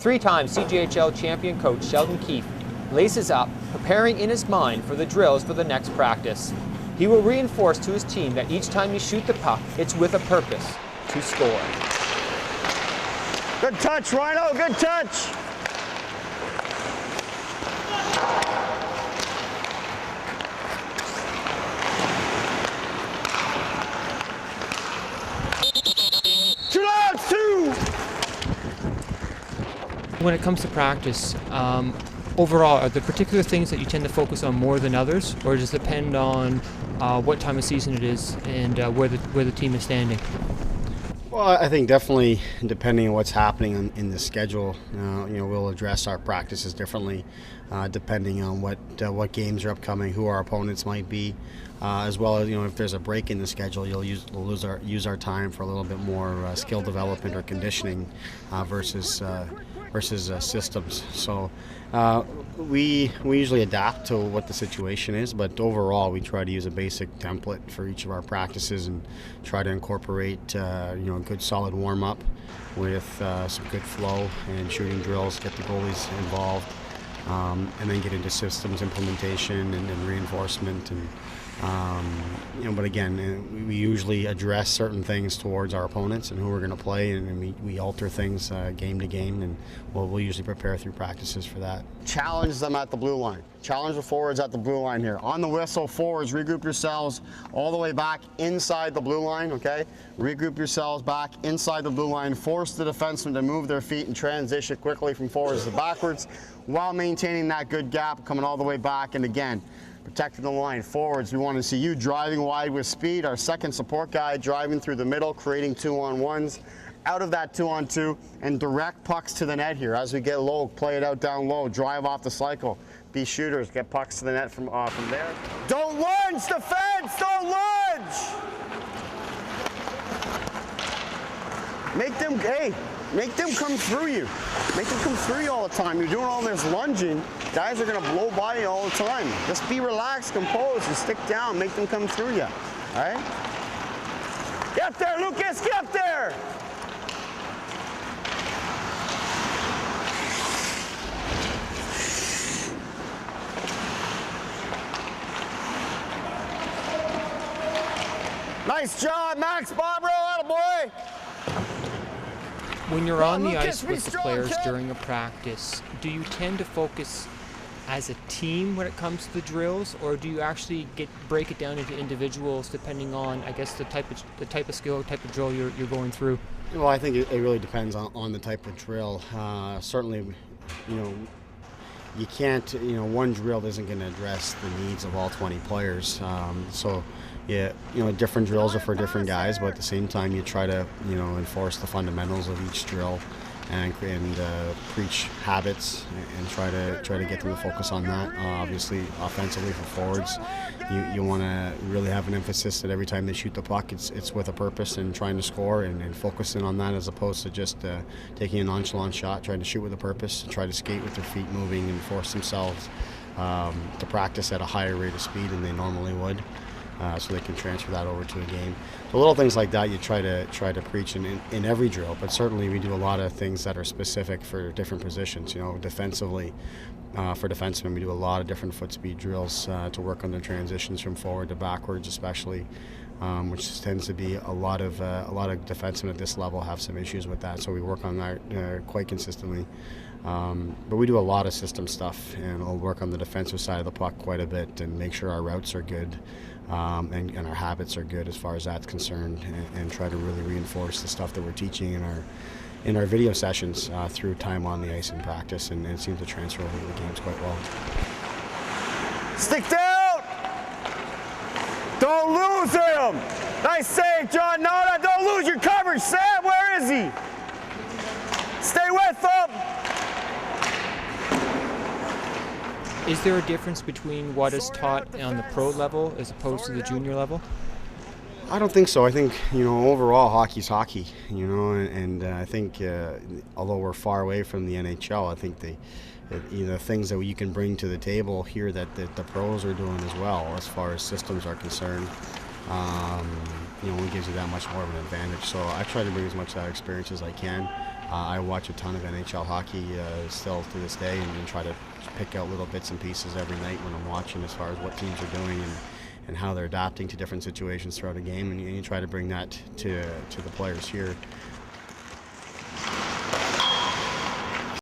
Three-time CJHL champion coach Sheldon Keefe laces up, preparing in his mind for the drills for the next practice. He will reinforce to his team that each time you shoot the puck, it's with a purpose, to score. Good touch, Rhino, good touch. When it comes to practice, overall, are there particular things that you tend to focus on more than others, or does it depend on what time of season it is and where the team is standing? Well, I think definitely depending on what's happening in the schedule, we'll address our practices differently, depending on what games are upcoming, who our opponents might be, as well as if there's a break in the schedule, we'll use our time for a little bit more skill development or conditioning versus systems. So we usually adapt to what the situation is, but overall we try to use a basic template for each of our practices and try to incorporate a good solid warm-up with some good flow and shooting drills, get the goalies involved, and then get into systems implementation and reinforcement. And but again, we usually address certain things towards our opponents and who we're going to play, and we alter things game to game, and we'll usually prepare through practices for that. Challenge them at the blue line. Challenge the forwards at the blue line here. On the whistle, forwards, regroup yourselves all the way back inside the blue line, okay? Regroup yourselves back inside the blue line. Force the defensemen to move their feet and transition quickly from forwards to backwards while maintaining that good gap, coming all the way back. And again, protecting the line. Forwards, we want to see you driving wide with speed. Our second support guy driving through the middle, creating 2-on-1s. Out of that 2-on-2 and direct pucks to the net here. As we get low, play it out down low, drive off the cycle. Be shooters, get pucks to the net from there. Don't lunge, defense, don't lunge! Make them come through you. Make them come through you all the time. You're doing all this lunging. Guys are going to blow by you all the time. Just be relaxed, composed, and stick down. Make them come through you. All right? Get up there, Lucas. Get up there. Nice job, Max Bobro. Attaboy. When you're on the ice with the players during a practice, do you tend to focus as a team when it comes to the drills, or do you actually break it down into individuals depending on, I guess, the type of skill, type of drill you're going through? Well, I think it really depends on the type of drill. Certainly, you can't, one drill isn't going to address the needs of all 20 players. So, yeah, different drills are for different guys, but at the same time, you try to, enforce the fundamentals of each drill and preach habits and try to get them to focus on that. Obviously, offensively for forwards, you want to really have an emphasis that every time they shoot the puck, it's with a purpose and trying to score and focusing on that, as opposed to just taking a nonchalant shot, trying to shoot with a purpose, try to skate with their feet moving and force themselves to practice at a higher rate of speed than they normally would. So they can transfer that over to a game. So little things like that you try to preach in every drill, but certainly we do a lot of things that are specific for different positions. Defensively, for defensemen, we do a lot of different foot speed drills to work on their transitions from forward to backwards, especially, which tends to be a lot of defensemen at this level have some issues with that. So we work on that quite consistently. But we do a lot of system stuff, and we'll work on the defensive side of the puck quite a bit and make sure our routes are good and our habits are good as far as that's concerned, and try to really reinforce the stuff that we're teaching in our video sessions through time on the ice in practice, and it seems to transfer over to the games quite well. Stick down! Don't lose him! Nice save, John Nada. Don't lose your coverage, Sam. Where is he? Stay with him! Is there a difference between what is taught on the pro level as opposed to the junior level? I don't think so. I think, overall hockey's hockey, and I think although we're far away from the NHL, I think the things that you can bring to the table here that the pros are doing as well, as far as systems are concerned, it gives you that much more of an advantage. So I try to bring as much of that experience as I can. I watch a ton of NHL hockey still to this day, and try to pick out little bits and pieces every night when I'm watching as far as what teams are doing and how they're adapting to different situations throughout a game, and you try to bring that to the players here.